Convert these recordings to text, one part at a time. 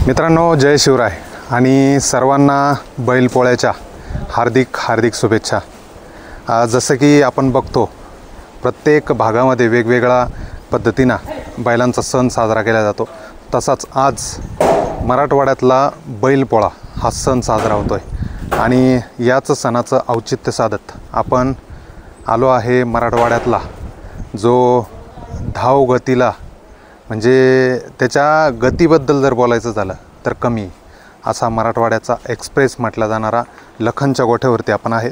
मित्रांनो, जय शिवराय आणि सर्वांना बैलपोळ्याच्या हार्दिक हार्दिक शुभेच्छा। जसं की आपण बघतो प्रत्येक भागामध्ये वेगवेगळ्या पद्धतीनं बैलांचा सण साजरा केला जातो, तसाच आज मराठवाड्यातला बैलपोळा हा सण साजरा होतो आहे आणि याच सणाचं औचित्य साधत आपण आलो आहे मराठवाड्यातला जो धावगतीला म्हणजे त्याच्या गतीबद्दल जर बोलायचं झालं तर कमी असा मराठवाड्याचा एक्सप्रेस म्हटला जाणारा लखनच्या गोठ्यावरती आपण आहे।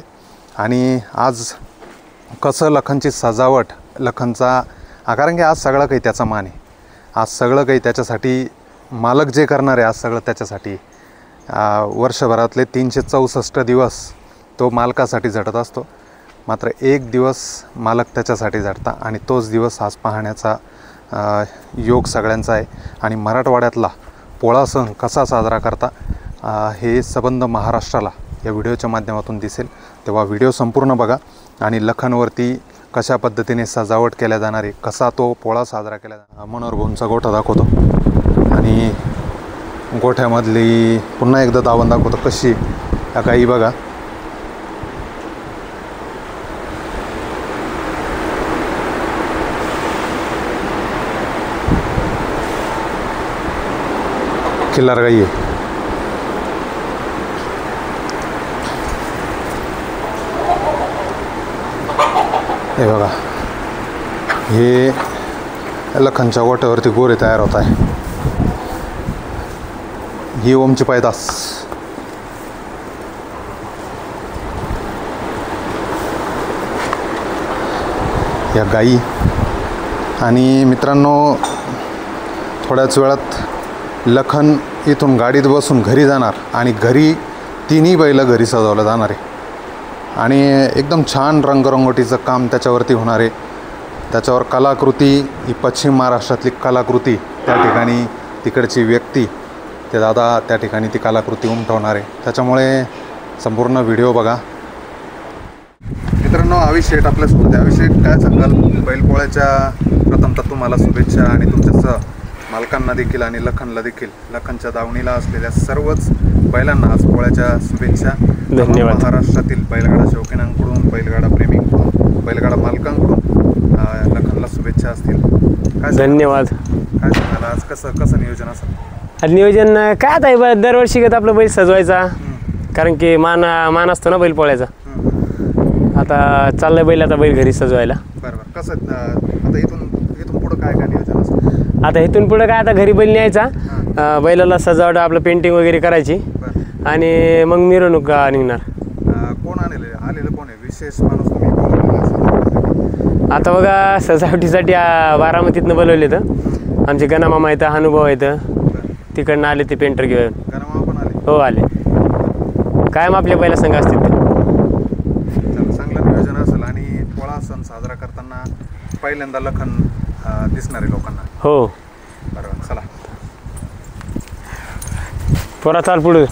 आणि आज कसं लखनची सजावट, लखनचा कारण की आज सगळं काही त्याचा मान आहे, आज सगळं काही त्याच्यासाठी मालक जे करणार आहे, आज सगळं त्याच्यासाठी वर्षभरातले 364 दिवस तो मालकासाठी झटत असतो, मात्र एक दिवस मालक त्याच्यासाठी झटता आणि तोच दिवस आज पाहण्याचा योग सगळ्यांचा आहे। आणि मराठवाड्यातला पोळा सण कसा साजरा करता हे संबंध महाराष्ट्राला या व्हिडिओच्या माध्यमातून दिसेल, तेव्हा व्हिडिओ संपूर्ण बघा आणि लखनवरती कशा पद्धतीने सजावट केल्या जाणार आहे, कसा तो पोळा साजरा केला जाणार। मनोहर भाऊंचा गोठा दाखवतो आणि गोठ्यामधली पुन्हा एकदा दावण दाखवतो कशी काही बघा। खिल्लार गाई आहे, हे बघा, हे लखनच्या गोठ्यावरती गोरे तयार होत आहे। ही ओमची पैदास, या गाई। आणि मित्रांनो, थोड्याच वेळात लखन इथून गाडीत बसून घरी जाणार आणि घरी तिन्ही बैल घरी सजवलं जाणार आहे आणि एकदम छान रंगरंगोटीचं काम त्याच्यावरती होणार आहे। त्याच्यावर कलाकृती, ही पश्चिम महाराष्ट्रातली कलाकृती, त्या ठिकाणी तिकडची व्यक्ती, ते दादा त्या ठिकाणी ती कलाकृती उमटवणार आहे, त्याच्यामुळे संपूर्ण व्हिडिओ बघा। मित्रांनो, अभिषेक आपल्यासोबत आहे। अभिषेक, काय सांगाल बैलपोळ्याच्या? प्रथमतः तुम्हाला शुभेच्छा आणि तुमच्या मालकांना देखील आणि लखनला देखील, लखनच्या दावणीला असलेल्या सर्वच बैलांना आज पोळ्याच्या शुभेच्छा। धन्यवाद। महाराष्ट्रातील बैलगाडा शौकीनांकडून, बैलगाडा प्रेमींकडून, बैलगाडा मालकांकडून लखनला शुभेच्छा असतील। काय धन्यवाद। काय सांगाल आज कसं नियोजन असेल? नियोजन काय आता दरवर्षी घेत आपलं बैल सजवायचा, कारण की मान असतो ना बैल पोळ्याचा। आता चाललंय बैल, आता बैल घरी सजवायला। बरोबर, कसं आता इथून पुढं काय नियोजन असेल? आता इथून पुढं काय, आता घरी बैल न्यायचा, बैलाला सजावट, आपलं पेंटिंग वगैरे करायची आणि मग मिरवणूक निघणार। कोण आलेलं कोण आहे विशेष माणूस तुम्ही बोलवलेला असेल? आता बघा, सजावटीसाठी बारामतीतनं बोलवले तर आमचे गणामामा येतं, अनुभव येतं, तिकडनं आले ते पेंटर घेऊन। गणामामा पण आले? हो, आले, कायम आपल्या बैला संघ असतील ते। चांगलं नियोजन असेल आणि पोळा सण साजरा करताना पहिल्यांदा लखन दिसणार आहे लोकांना। हो, बरोबर, चला पोरा चाल पुढे।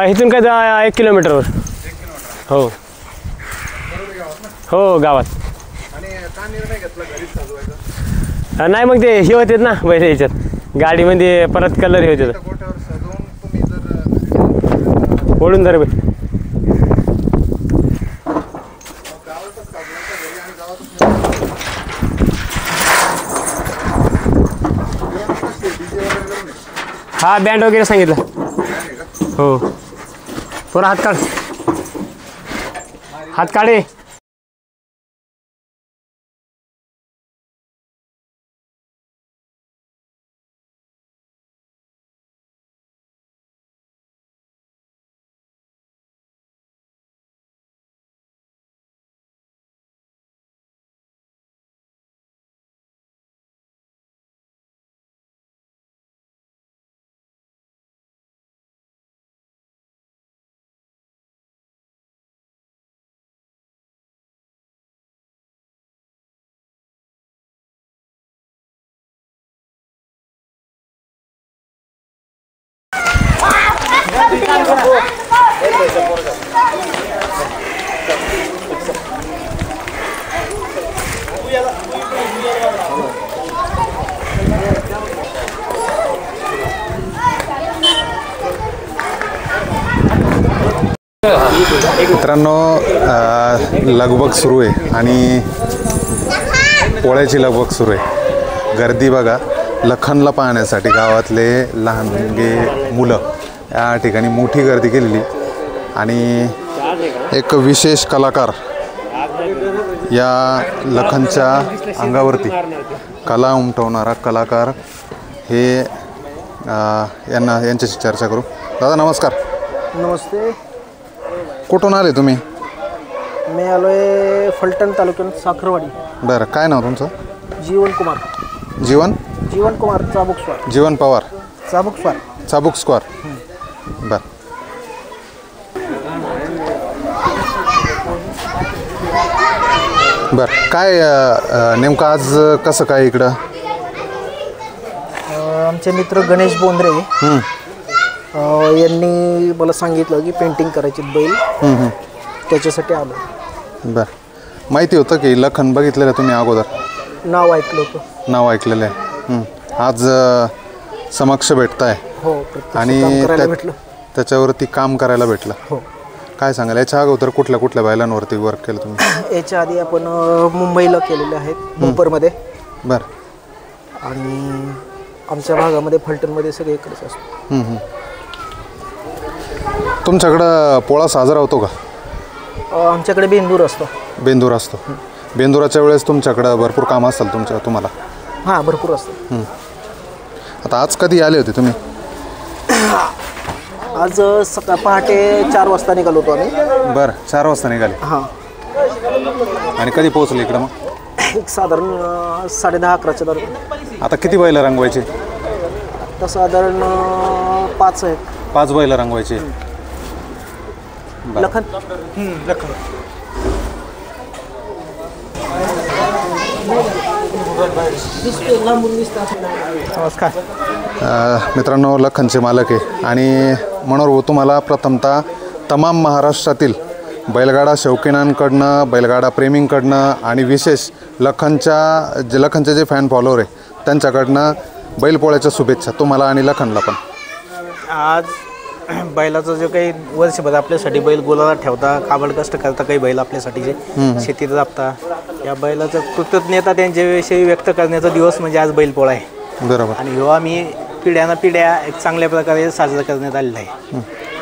इथून काय 1 किलोमीटरवर। 1 किलोमीटर? हो हो, गावात। आणि का निर्णय घेतला घरीच सजवायचा? नाही, मग ते हे होते ना बैल याच्यात गाडीमध्ये, परत कलर हे होते, गोठ्यावर सजवून तुम्ही जर ओढून धर बैल। हा, बँड वगैरे सांगितलं। हो, पुरा हात काढ, हात काढे। मित्रांनो लगबग सुरू आहे आणि पोळ्याची लगबग सुरू आहे. गर्दी बघा लखनला पाहण्यासाठी गावातले लहानगे मुलं या ठिकाणी मोठी गर्दी केलेली आणि एक विशेष कलाकार या लखनच्या अंगावरती कला उमटवणारा कलाकार हे यांच्याशी चर्चा करू. दादा नमस्कार. नमस्ते. कुठून आले तुम्ही? मी आलो आहे फलटण तालुक्यात साखरवाडी. बरं, काय नाव तुमचं? जीवन कुमार. जीवन कुमार चाबुकस्वार. जीवन पवार चाबुक स्क्वार. बरं, बरं काय नेमकं आज कसं काय इकडं? आमचे मित्र गणेश बोंद्रे यांनी मला सांगितलं की पेंटिंग करायची बैल, त्याच्यासाठी आलो. बरं, माहिती होतं की लखन बघितलेलं तुम्ही अगोदर? नाव ऐकलं होतं. नाव ऐकलेलं आहे. आज समक्ष भेटताय हो, आणि भेटलं. त्याच्यावरती काम करायला भेटलं. हो. काय सांगाल याच्या अगोदर कुठल्या बैलांवरती वर्क केलं तुम्ही? याच्या आधी आपण मुंबईला केलेले आहेत, मुंबईमध्ये. बरं. आणि आमच्या भागामध्ये फलटणमध्ये सगळे इकडेच असतो. तुमच्याकडं पोळा साजरा होतो का? आमच्याकडे बेंदूर असतो. बेंदूर असतो. बेंदुराच्या वेळेस तुमच्याकडं भरपूर काम असेल तुम्हाला? हां, भरपूर असतं. आता आज कधी आले होते तुम्ही? आज पहाटे 4 वाजता निघालो होतो आम्ही. बरं, 4 वाजता निघाले. हां. आणि कधी पोहोचले इकडं मग? एक साधारण 10:30-11च्या दरम्यान. आता किती बैल रंगवायचे? आता साधारण 5 आहेत. 5 बैल रंगवायचे. लखन. नमस्कार. मित्रांनो, लखनचे मालक आहे आणि मनोहर तुम्हाला प्रथमतः तमाम महाराष्ट्रातील बैलगाडा शौकीनांकडनं, बैलगाडा प्रेमींकडनं आणि विशेष लखनचे जे फॅन फॉलोअर आहे त्यांच्याकडनं बैलपोळ्याच्या शुभेच्छा तुम्हाला आणि लखनला पण. आज बैलाचं जो काही वर्षभर आपल्यासाठी बैल गोलाला ठेवता, काबड कष्ट करता काही बैल आपल्यासाठी जे शेतीत राबता, या बैलाचं कृतज्ञता त्यांच्याविषयी व्यक्त करण्याचा दिवस म्हणजे आज बैलपोळा आहे. बरोबर. आणि ह्यो आम्ही पिढ्या एक चांगल्या प्रकारे साजरा करण्यात आलेला आहे.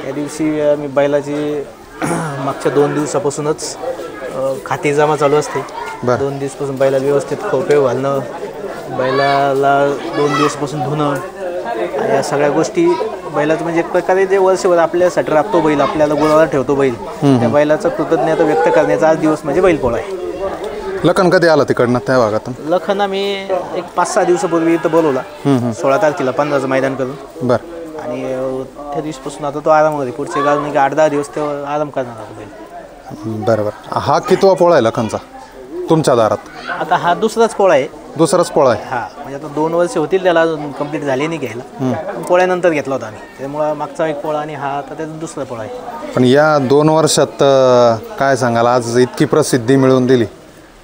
या दिवशी आम्ही बैलाची मागच्या 2 दिवसापासूनच खाती जमा चालू असते. 2 दिवसापासून बैलाला व्यवस्थित खोपे घालणं, बैलाला 2 दिवसापासून धुणं, या सगळ्या गोष्टी बैलाचं म्हणजे एक प्रकारे जे वर्षभर आपल्यासाठी राबतो बैल, आपल्याला गोलाला ठेवतो बैल, त्या बैलाचं कृतज्ञता व्यक्त करण्याचा आज दिवस म्हणजे बैलपोळा आहे. लखन कधी आला तिकडनं त्या भागातून? लखन आम्ही एक 5-6 दिवसापूर्वी इथं बोलवला. 16 तारखेला 15चं मैदान करून. बरं. आणि त्या दिवसापासून आता तो आरामामध्ये पुढचे गाव नाही की 8-10 दिवस तो आराम करणार होता बैल. बरोबर. हा कितवा पोळा आहे लखनचा तुमच्या दारात? आता हा दुसराच पोळा आहे. दुसराच पोळा आहे. हा, म्हणजे आता 2 वर्ष होतील त्याला, अजून कंप्लीट झाली नाही घ्यायला. पोळ्यानंतर घेतला होता आम्ही, त्यामुळं मागचा एक पोळा आणि हा आता त्याचा दुसरा पोळा आहे. पण या 2 वर्षात काय सांगाल आज इतकी प्रसिद्धी मिळवून दिली?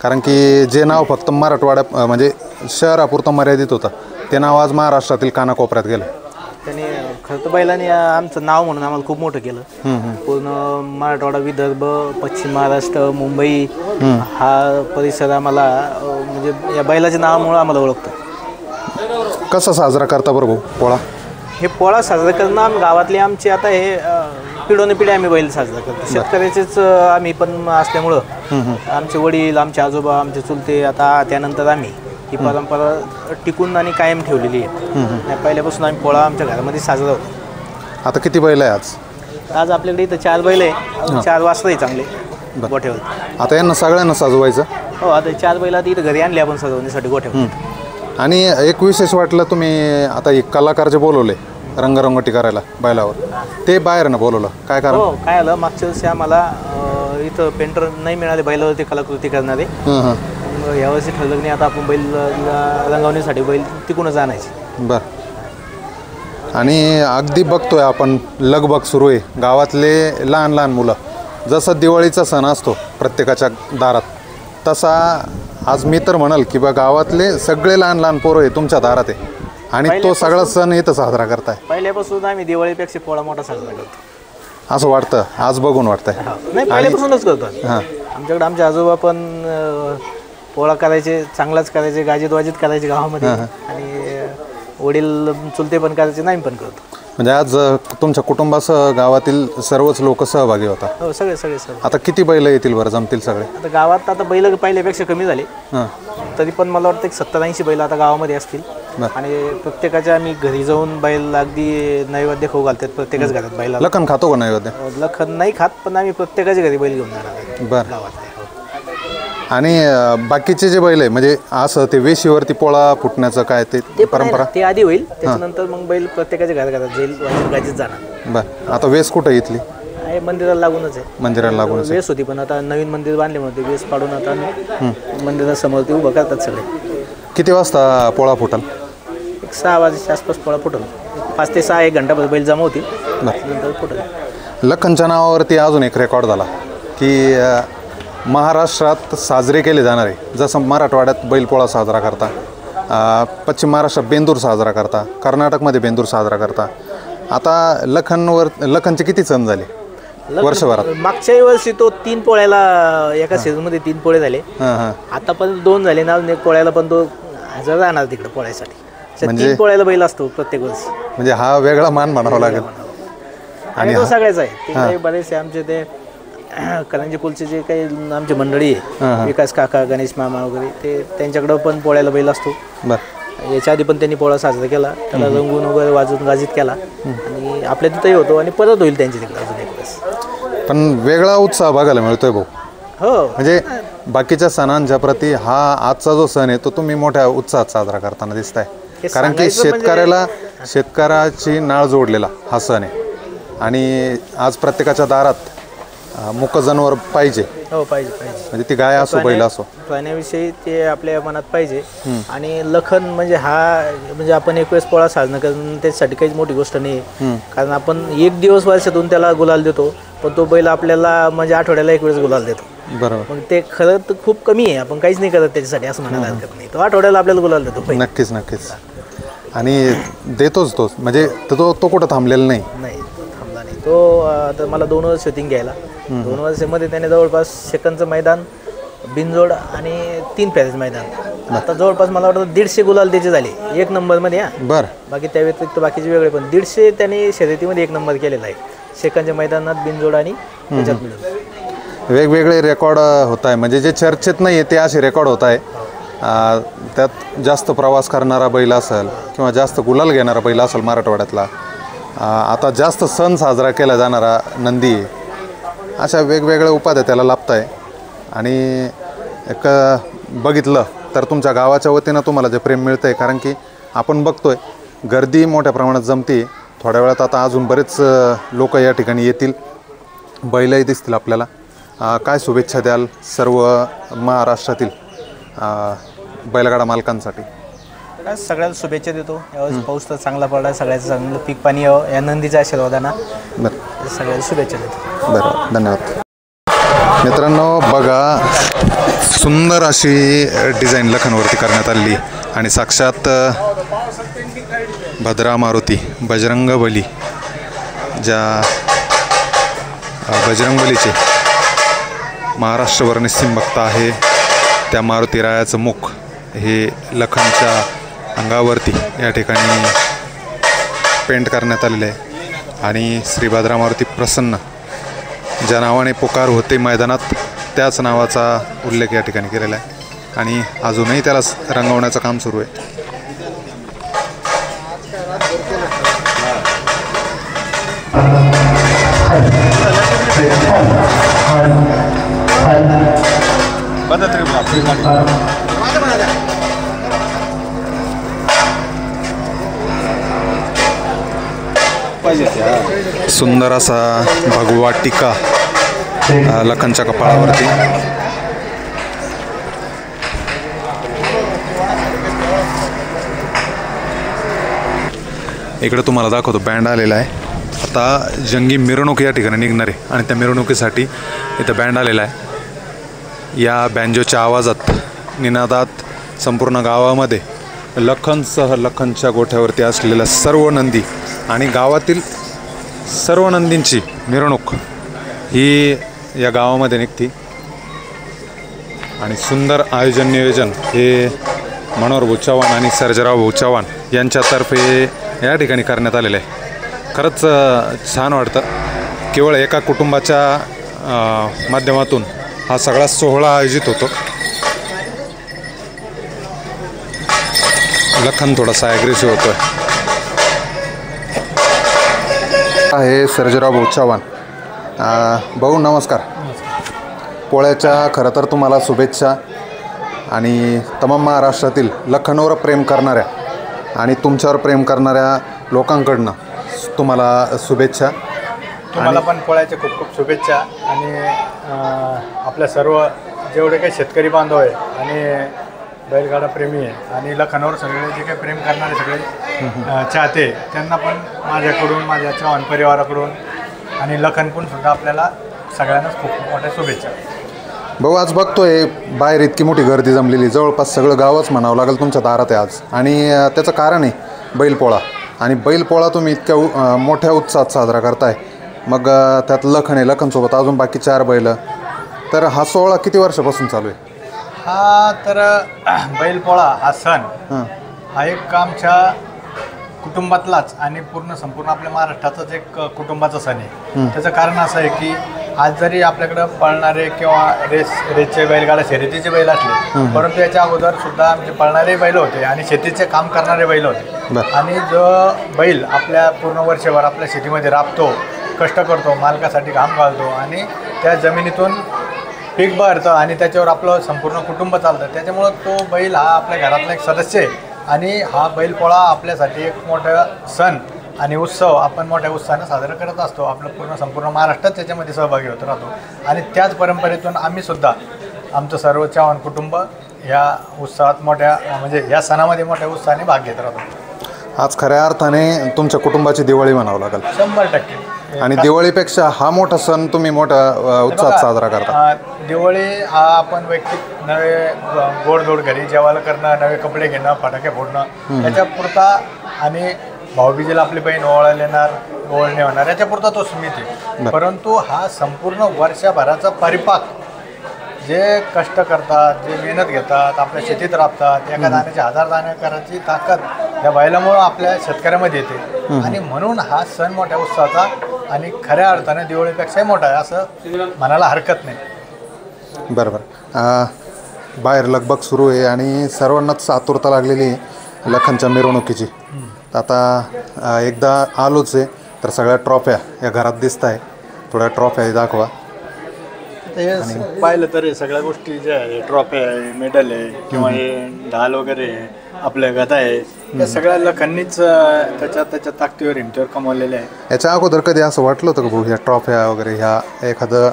कारण की जे नाव फक्त मराठवाड्या म्हणजे शहरापुरतं मर्यादित होतं ते नाव आज महाराष्ट्रातील कानाकोपऱ्यात गेलं. त्याने खरं तर बैलाने आमचं नाव म्हणून आम्हाला खूप मोठं केलं. पूर्ण मराठवाडा, विदर्भ, पश्चिम महाराष्ट्र, मुंबई हा परिसर आम्हाला म्हणजे या बैलाच्या नावामुळं आम्हाला ओळखतं. कसं साजरा करता बरं भाऊ पोळा? हे पोळा साजरा करणं आम्ही गावातले आमचे आता हे पिढ्या आम्ही बैल साजरा करतो. शेतकऱ्याचेच आम्ही पण असल्यामुळं आमचे वडील, आमचे आजोबा, आमचे चुलते, आता त्यानंतर आम्ही ही परंपरा टिकून आणि कायम ठेवलेली आहे. पहिल्यापासून आम्ही पोळा आमच्या घरामध्ये साजरा होतो. आता किती बैल आहे आज? आज आपल्याकडे इथं 4 बैल आहे. 4 वाजताही चांगले गोठ्यावर. आता यांना सगळ्यांना सजवायचं? हो, आता 4 बैल आता इथं घरी आणले आपण सजवण्यासाठी गोठ्यावर. आणि एक विशेष वाटलं तुम्ही आता एक कलाकार जे बोलवले रंगरंगोटी करायला बैलावर, ते बाहेरनं बोलवलं काय कारण? हो, काय आलं मागच्या वर्षी आम्हाला इथं पेंटर नाही मिळाले बैलावरती कलाकृती करणारे. यावर्षी ठरलं नाही आता आपण बैल रंगवण्यासाठी बैल तिकडूनच आणायचे. बरं. आणि अगदी बघतोय आपण लगबग सुरू आहे. गावातले लहान लहान मुलं, जसं दिवाळीचा सण असतो प्रत्येकाच्या दारात, तसा आज मी तर म्हणाल की बा गावातले सगळे लहान लहान पोरं आहे तुमच्या दारात आहे आणि तो सगळा सण इथं साजरा करताय. पहिल्यापासून आम्ही दिवाळीपेक्षा पोळा मोठा साजरा करतो. असं वाटतं आज बघून वाटतंय. नाही पहिल्यापासूनच करतो आम्ही. हां आमच्याकडे आमचे आजोबा पण पोळा करायचे, चांगलाच करायचे, गाजीत वाजीत करायचे गावामध्ये. आणि वडील चुलते पण करायचे, नाही पण करतो. म्हणजे आज तुमच्या कुटुंबासह गावातील सर्वच लोक सहभागी होतात. हो सगळे सगळे सगळे. आता किती बैल येतील बरं, जमतील सगळे? आता गावात आता बैल पहिल्यापेक्षा कमी झाले. हां तरी पण मला वाटतं 70-80 बैल आता गावामध्ये असतील. आणि प्रत्येकाच्या आम्ही घरी जाऊन बैल अगदी नैवेद्य खाऊ घालतात प्रत्येकाच घरात बैला. लखन खातो का नैवेद्य? लखन नाही खात, पण आम्ही प्रत्येकाच्या घरी बैल घेऊन जाणार बरं. गावातले. आणि बाकीचे जे बैल आहे म्हणजे असं ते वेशीवरती पोळा फुटण्याचं काय ते परंपरा? ते आधी होईल, त्याच्यानंतर मग बैल प्रत्येकाच्या घरात जाईल, गाजीत जाणार. बरं. आता वेस कुठं इथली? आहे मंदिराला लागूनच आहे. मंदिराला लागूनच वेस होती, पण आता नवीन मंदिर बांधले म्हणते, वेस पाडून आता मंदिरासमोर ते उभं करतात सगळे. किती वाजता पोळा फुटल? 6 वाजेच्या आसपास पोळा फुटल. 5 ते 6 एक घंटा बैल जमा होतील, नंतर फुटल. लखनच्या नावावरती अजून एक रेकॉर्ड झाला की महाराष्ट्रात साजरे केले जाणारे, जसं मराठवाड्यात बैलपोळा साजरा करता, पश्चिम महाराष्ट्रात बेंदूर साजरा करता, कर्नाटकमध्ये बेंदूर साजरा करता. आता लखनचे किती सण झाले वर्षभरात? मागच्याही वर्षी तो 3 पोळ्याला एका सीझनमध्ये 3 पोळे झाले. आता पण 2 झाले ना, एक पोळ्याला पण तो हजर राहणार तिकडे पोळ्यासाठी. 3 पोळ्याला बैल असतो प्रत्येक वर्षी. म्हणजे हा वेगळा मान म्हणावा लागेल. आणि तो सगळ्याचा आहे. ते काही बरेचसे आमचे ते करंजी कुलचे जे काही आमची मंडळी आहे, विकास काका, गणेश मामा वगैरे, ते त्यांच्याकडं पण पोळ्याला बैल असतो. बरं. याच्या आधी पण त्यांनी पोळा साजरा केला, त्याला रंगून वगैरे वाजून गाजीत केला. आणि आपल्या तिथंही होतो आणि परत होईल त्यांच्या तिकडे अजून एक वेळेस. पण वेगळा उत्साह बघायला मिळतोय भाऊ. हो, म्हणजे बाकीच्या सणांच्या प्रती हा आजचा जो सण आहे तो तुम्ही मोठ्या उत्साहात साजरा करताना दिसताय. कारण की शेतकऱ्याची नाळ जोडलेला हा सण आहे. आणि आज प्रत्येकाच्या दारात मुक जनावर पाहिजे. हो, पाहिजे पाहिजे. म्हणजे ती गाय असो बैल असो, प्राण्याविषयी ते आपल्या मनात पाहिजे. आणि लखन म्हणजे म्हणजे आपण एक वेळेस पोळा साजरा करणं त्याच्यासाठी काहीच मोठी गोष्ट नाही. कारण आपण एक दिवस वर्षातून त्याला गुलाल देतो, पण तो बैल आपल्याला म्हणजे आठवड्याला एक वेळेस गुलाल देतो. बरोबर. मग ते खरं तर खूप कमी आहे, आपण काहीच नाही करत त्याच्यासाठी असं म्हणायला हरकत नाही. तो आठवड्याला आपल्याला गुलाल देतो. नक्कीच नक्कीच. आणि देतोच तोच, म्हणजे तो कुठं थांबलेला नाही. थांबला नाही तो. आता मला 2 वर्ष शूटिंग घ्यायला, 2 वर्षामध्ये त्याने जवळपास सेकंदचं मैदान, बिनजोड आणि 3 फेऱ्याचं मैदान. आता जवळपास मला वाटतं 150 गुलाल त्याचे झाले 1 नंबरमध्ये. बरं. बाकी त्या व्यतिरिक्त बाकीचे वेगळे, पण 150 त्याने शर्यतीमध्ये 1 नंबर केलेला आहे सेकंदच्या मैदानात, बिनजोड आणि त्याच्यात मिळून. वेगवेगळे रेकॉर्ड होत आहे, म्हणजे जे चर्चेत नाही आहे ते असे रेकॉर्ड होत आहे. त्यात जास्त प्रवास करणारा बैल असेल किंवा जास्त गुलाल घेणारा बैल असेल मराठवाड्यातला, आता जास्त सण साजरा केला जाणारा नंदी, अशा वेगवेगळ्या उपाध्या त्याला लाभत आहे. आणि एक बघितलं तर तुमच्या गावाच्या वतीनं तुम्हाला जे प्रेम मिळतं आहे, कारण की आपण बघतोय गर्दी मोठ्या प्रमाणात जमते. थोड्या वेळात आता अजून बरेच लोक या ठिकाणी येतील, बैलही दिसतील आपल्याला. काय शुभेच्छा द्याल सर्व महाराष्ट्रातील बैलगाडा मालकांसाठी? सगळ्याला शुभेच्छा देतो. यावेळेस पाऊस तर चांगला पडला, सगळ्याचं चांगलं पीक पाणी यावं या नंदीच्या आशीर्वादानं. बरं, सगळ्याला शुभेच्छा देतो. बरं, धन्यवाद. मित्रांनो बघा, सुंदर अशी डिझाईन लखनवरती करण्यात आली आणि साक्षात भद्रा मारुती बजरंगबली, ज्या बजरंगबलीचे महाराष्ट्रभर निस्सीम भक्त आहे, त्या मारुती रायाचं मुख हे लखनच्या अंगावरती या ठिकाणी पेंट करण्यात आलेलं आहे. आणि श्री भद्रा मारुती प्रसन्न ज्या नावाने पुकार होते मैदानात, त्याच नावाचा उल्लेख या ठिकाणी केलेला आहे. आणि अजूनही त्याला रंगवण्याचं काम सुरू आहे. सुंदर असा भगवा टीका लखनच्या कपाळावरती. इकडे तुम्हाला दाखवतो बँड आलेला आहे. आता जंगी मिरवणूक या ठिकाणी निघणार आहे आणि त्या मिरवणुकीसाठी इथं बँड आलेला आहे. या बँजोच्या आवाजात, निनादात संपूर्ण गावामध्ये लखनसह लखनच्या गोठ्यावरती असलेल्या सर्व नंदी आणि गावातील सर्व नंदींची मिरवणूक ही या गावामध्ये निघते आणि सुंदर आयोजन नियोजन हे मनोहर भाऊ चव्हाण आणि सर्जेराव भाऊ चव्हाण यांच्यातर्फे या ठिकाणी करण्यात आलेलं आहे. खरंच छान वाटतं. केवळ एका कुटुंबाच्या माध्यमातून हा सगळा सोहळा आयोजित होतो. लखन थोडासा ॲग्रेसिव्ह होतोय. आहे सर्जेराव भाऊ चव्हाण. भाऊ नमस्कार. पोळ्याच्या खरं तर तुम्हाला शुभेच्छा आणि तमाम महाराष्ट्रातील लखनवर प्रेम करणाऱ्या आणि तुमच्यावर प्रेम करणाऱ्या लोकांकडनं तुम्हाला शुभेच्छा. तुम्हाला पण पोळ्याच्या खूप खूप शुभेच्छा. आणि आपल्या सर्व जेवढे काही शेतकरी बांधव आहे आणि बैलगाडा प्रेमी आहे आणि लखनवर सगळे जे काही प्रेम करणारे सगळे चाहते त्यांना पण माझ्याकडून, माझ्या चव्हाण परिवाराकडून आणि लखनकडून सुद्धा आपल्याला सगळ्यांनाच खूप खूप मोठ्या शुभेच्छा. भाऊ आज बघतोय बाहेर इतकी मोठी गर्दी जमलेली, जवळपास सगळं गावच म्हणावं लागेल तुमच्या दारात आहे आज. आणि त्याचं कारण आहे बैलपोळा. आणि बैलपोळा तुम्ही इतक्या मोठ्या उत्साहात साजरा करताय. मग त्यात लखन आहे, लखनसोबत अजून बाकी 4 बैल. तर हा सोहळा किती वर्षापासून चालू आहे? हा तर बैलपोळा हा सण हा एक आमच्या कुटुंबातलाच आणि संपूर्ण आपल्या महाराष्ट्राचाच एक कुटुंबाचा सण आहे. त्याचं कारण असं आहे की आज जरी आपल्याकडं पळणारे किंवा रेसचे बैलगाडा शर्यतीचे बैल असले, परंतु याच्या अगोदर सुद्धा आमचे पळणारे बैल होते आणि शेतीचे काम करणारे बैल होते. आणि जो बैल आपल्या पूर्ण वर्षभर आपल्या शेतीमध्ये राबतो, कष्ट करतो, मालकासाठी काम घालतो आणि त्या जमिनीतून पीक भरतं आणि त्याच्यावर आपलं संपूर्ण कुटुंब चालतं. त्याच्यामुळं तो बैल हा आपल्या घरातला एक सदस्य आहे. आणि हा बैलपोळा आपल्यासाठी एक मोठा सण आणि उत्सव आपण मोठ्या उत्साहानं साजरा करत असतो. आपलं संपूर्ण महाराष्ट्रात त्याच्यामध्ये सहभागी होत राहतो. आणि त्याच परंपरेतून आम्ही सुद्धा आमचं सर्व चव्हाण कुटुंब ह्या उत्सवात म्हणजे या सणामध्ये मोठ्या उत्साहाने भाग घेत राहतो. आज खऱ्या अर्थाने तुमच्या कुटुंबाची दिवाळी म्हणावं लागेल. 100%. आणि दिवाळीपेक्षा हा मोठा सण तुम्ही मोठ्या उत्साहात साजरा करता. दिवाळी हा आपण वैयक्तिक नवे गोडधोड घरी जेवायला करणं, नवे कपडे घेणं, फटाके फोडणं याच्यापुरता आणि भाऊबीजेला आपली बहीण ओवाळायला येणार, ओवाळणी होणार याच्यापुरता तो सीमित आहे. परंतु हा संपूर्ण वर्षभराचा परिपाक जे कष्ट करतात, जे मेहनत घेतात, आपल्या शेतीत राबतात, एका दाण्याची 1000 दाणे करायची ताकद या बैलामुळं आपल्या शेतकऱ्यामध्ये येते. आणि म्हणून हा सण मोठ्या उत्साहाचा आणि खऱ्या अर्थाने दिवाळीपेक्षाही मोठा आहे असं म्हणायला हरकत नाही. बरोबर. बाहेर लगबग सुरू आहे आणि सर्वांनाच आतुरता लागलेली आहे लखनच्या मिरवणुकीची. आता एकदा आलोच आहे तर सगळ्या ट्रॉफ्या या घरात दिसत आहे. थोड्या ट्रॉफ्या दाखवा. हे पाहिलं तर हे सगळ्या गोष्टी ज्या आहे, ट्रॉफी आहे, मेडल आहे किंवा हे ढाल वगैरे आहे, आपल्या गदा आहे, या सगळ्या लखननीच त्याच्या ताकदीवर हिमतीवर कमवलेले आहे. याच्या अगोदर कधी असं वाटलं होतं का भाऊ ह्या ट्रॉफ्या वगैरे ह्या एखादं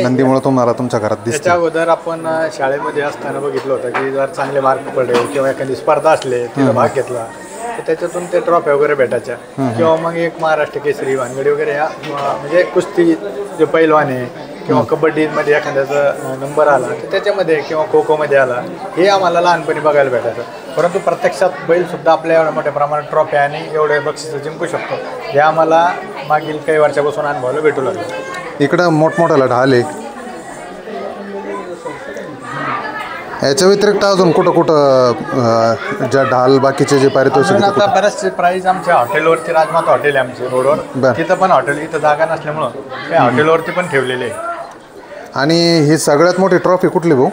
नंदीमुळे तुम्हाला तुमच्या घरात दिसतं? त्याच्या अगोदर आपण शाळेमध्ये असताना बघितलं होतं की जर चांगले मार्क पडले किंवा एखादी स्पर्धा असले तिथं भाग घेतला तर त्याच्यातून ते ट्रॉफ्या वगैरे भेटायच्या. किंवा मग एक महाराष्ट्र केसरी, भानगडी वगैरे ह्या म्हणजे कुस्ती जे पैलवान आहे किंवा कबड्डीमध्ये एखाद्याचा नंबर आला तर त्याच्यामध्ये किंवा खो खोमध्ये आला, हे आम्हाला लहानपणी बघायला भेटायचं. परंतु प्रत्यक्षात बैलसुद्धा आपल्या एवढ्या मोठ्या प्रमाणात ट्रॉफ्या आणि एवढे बक्षिसं जिंकू शकतो हे आम्हाला मागील काही वर्षापासून अनुभवायला भेटू लागलं. इकडं मोठमोठ्याला ढाल आहे. याच्या व्यतिरिक्त अजून कुठं ज्या ढाल बाकीचे जे पारितोषिक आता बरेचसे प्राईज आमच्या हॉटेलवरती, राजमाता हॉटेल आहे आमचे रोडवर, तिथं पण हॉटेल इथं जागा नसल्यामुळं त्या हॉटेलवरती पण ठेवलेले आहे. आणि ही सगळ्यात मोठी ट्रॉफी कुठली भाऊ?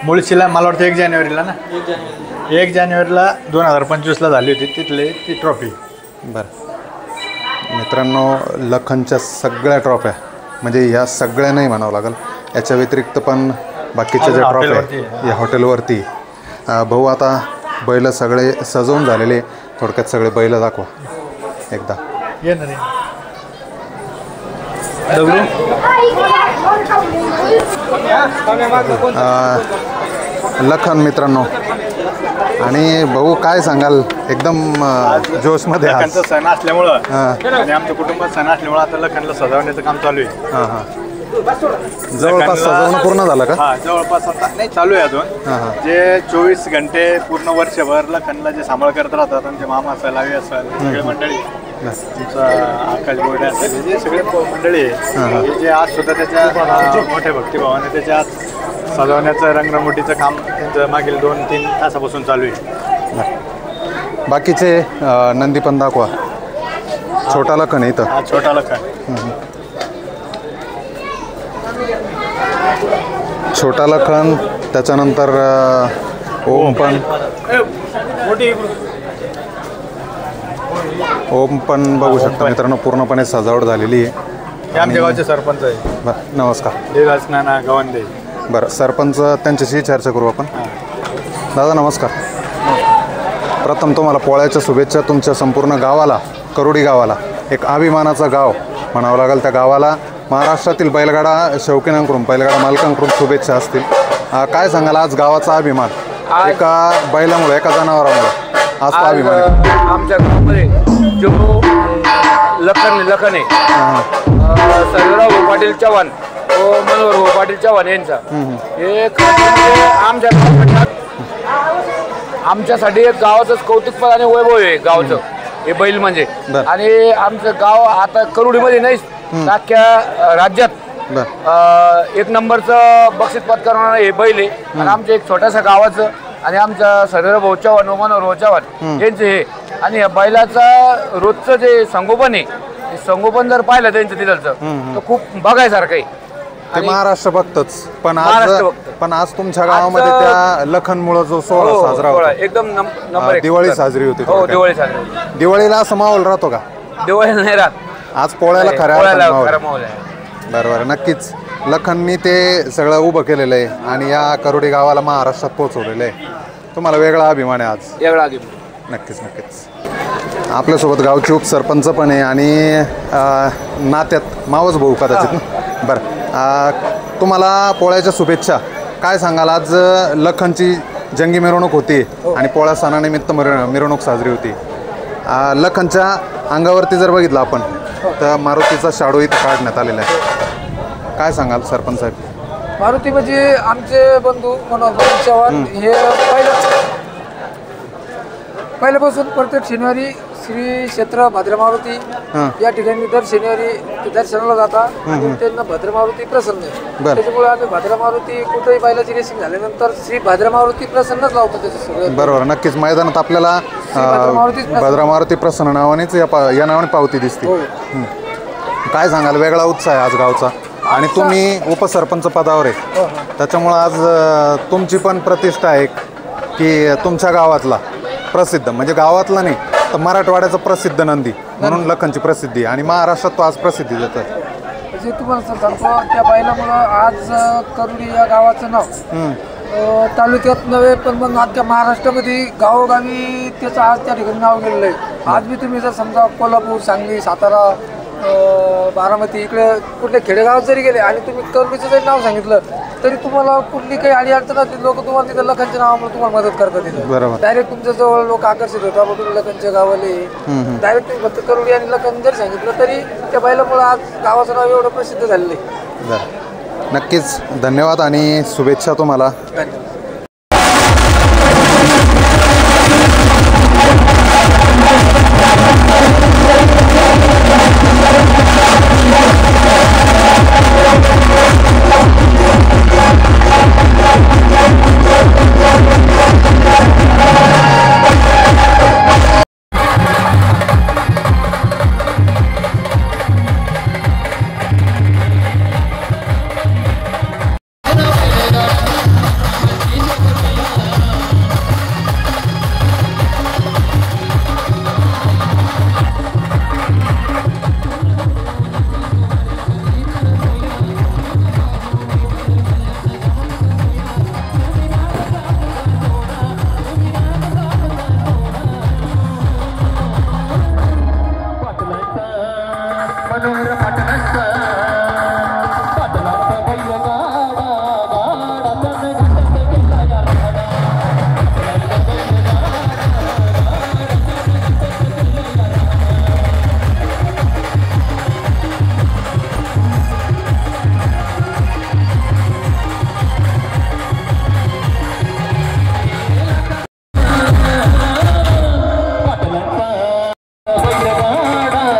मुळशीला मला वाटतं 1 जानेवारीला ना, 1 जानेवारीला 2025ला झाली होती तिथले ती ट्रॉफी. बरं मित्रांनो, लखनच्या सगळ्या ट्रॉफ्या म्हणजे ह्या सगळ्या नाही म्हणावं लागेल, याच्या व्यतिरिक्त पण बाकीच्या ज्या ट्रॉफ्या या हॉटेलवरती. भाऊ आता बैल सगळे सजवून झालेले, थोडक्यात सगळे बैल दाखवा एकदा. ये ना रे लखन मित्रांनो. आणि भाऊ काय सांगाल, एकदम जोशमध्ये लखनचा सण असल्यामुळं आणि आमच्या कुटुंबात सण असल्यामुळं आता लखनला सजवण्याचं काम चालू आहे. जवळपास सजवणं पूर्ण झालं का? हा, जवळपास आता नाही चालू आहे अजून. हां हां जे 24 घंटे पूर्ण वर्षभर लखनला जे सांभाळ करत राहतात, आमचे मामा असेल, आवी असेल, सगळे मंडळी, तुमचा आकाश बोर्डे असेल, जे सगळे मंडळी आहे, हे जे आज सुद्धा त्याच्या मोठ्या भक्तिभावाने त्याच्या आज सजवण्याचं रंगरंगोटीचं काम त्यांचं मागील 2-3 तासापासून चालू आहे. बाकीचे नंदी पण दाखवा. छोटा लखन आहे इथं. हा छोटा लखन. छोटा लखन, त्याच्यानंतर ओम पण बघू शकता मित्रांनो, पूर्णपणे सजावट झालेली आहे. हे आमच्या गावचे सरपंच आहे. बरं, नमस्कार. देवदास नाना गवंदे. बरं, सरपंच त्यांच्याशी चर्चा करू आपण. दादा नमस्कार. प्रथम तुम्हाला पोळ्याच्या शुभेच्छा. तुमच्या संपूर्ण गावाला, करोडी गावाला, एक अभिमानाचं गाव म्हणावं लागेल. त्या गावाला महाराष्ट्रातील बैलगाडा शौकीनांकडून, बैलगाडा मालकांकडून शुभेच्छा असतील. काय सांगाल आज गावाचा अभिमान, एका बैलामुळे, एका जनावरामुळे आज तो अभिमान आहे? आमच्या गावामध्ये जो लखन आहे, सर्वराव भाऊ पाटील चव्हाण, मनोहर भाऊ पाटील चव्हाण यांचा हे आमच्यासाठी एक गावाचंच कौतुकपद आणि वैभव आहे गावचं हे बैल म्हणजे. आणि आमचं गाव आता करोडीमध्ये नाही, अख्ख्या राज्यात एक नंबरचं बक्षीस पत्करणारं हे बैल आहे. आणि आमचं एक छोटासा गावाचं आणि आमचा सर्वराव भाऊ चव्हाण, मनोहर भाऊ चव्हाण यांचं हे. आणि या बैलाचा रोजचं जे संगोपन आहे, संगोपन जर पाहिलं त्यांचं तिथलचं तर खूप बघायसारखं आहे. ते महाराष्ट्र बघतच. पण आज तुमच्या गावामध्ये त्या लखनमुळे जो सोहळा साजरा होता, एकदम नंबर दिवाळी साजरी होती. हो, दिवाळी साजरी होती. दिवाळीला असं माहोल राहतो का? दिवाळीला नाही राहत, आज पोळ्याला खऱ्या खरा माहोल आहे. बरोबर, नक्कीच. लखननी ते सगळं उभं केलेलं आहे आणि या करोडी गावाला महाराष्ट्रात पोहोचवलेलं आहे. तुम्हाला वेगळा अभिमान आहे आज. वेगळा अभिमान. नक्कीच नक्कीच. आपल्यासोबत गावचे उपसरपंच पण आहे आणि नात्यात मावस भाऊ कदाचित ना. बरं, तुम्हाला पोळ्याच्या शुभेच्छा. काय सांगाल, आज लखनची जंगी मिरवणूक होती आणि पोळा सणानिमित्त मिरवणूक साजरी होती. लखनच्या अंगावरती जर बघितलं आपण तर मारुतीचा शाडू इथं काढण्यात आलेला आहे. काय सांगाल सरपंच साहेब? मारुती म्हणजे आमचे बंधू मनोहर चव्हाण हे पहिल्यापासून प्रत्येक शनिवारी श्री क्षेत्र भद्रमारुती या ठिकाणी दर शनिवारी दर्शनाला जातात आणि त्यांना भद्रमारुती प्रसन्न आहे. त्याच्यामुळे आम्ही भद्रमारुती कुठेही बैलाची रेसिंग झाल्यानंतर श्री भद्रमारुती प्रसन्नच लावतो. त्याचं सगळं बरोबर, नक्कीच. मैदानात आपल्याला भद्रमारुती प्रसन्न नावानेच या नावाने पावती दिसते. काय सांगाल, वेगळा उत्साह आहे आज गावचा आणि तुम्ही उपसरपंच पदावर आहे, त्याच्यामुळं आज तुमची पण प्रतिष्ठा आहे की तुमच्या गावातला प्रसिद्ध, म्हणजे गावातला नाही तर मराठवाड्याचा प्रसिद्ध नंदी म्हणून लखनची प्रसिद्धी आणि महाराष्ट्रात तो आज प्रसिद्धी देतो. म्हणजे तुम्हाला सांगतो, त्या बैलामुळं आज करोडी या गावाचं नाव तालुक्यात नव्हे पण मग अख्ख्या महाराष्ट्रामध्ये गावोगावी त्याचं आज त्या ठिकाणी नाव गेलेलं आहे. आज मी तुम्ही जर समजा कोल्हापूर, सांगली, सातारा, बारामती इकडे कुठल्या खेडेगावात जरी गेले आणि तुम्ही करोडीचं जरी नाव सांगितलं तरी तुम्हाला कुठली काही अडचण असतील लोक तुम्हाला तिथं लखनच्या नावामुळे तुम्हाला मदत करतात. तिथं डायरेक्ट तुमच्या जवळ लोक आकर्षित होतात, तुम्ही लखनच्या गावाले डायरेक्ट तुम्ही फक्त करोडी आणि लखन जरी सांगितलं तरी त्या बैलामुळे आज गावाचं नाव एवढं प्रसिद्ध झालेलं आहे. नक्कीच. धन्यवाद आणि शुभेच्छा तुम्हाला. धन्यवाद. वाडा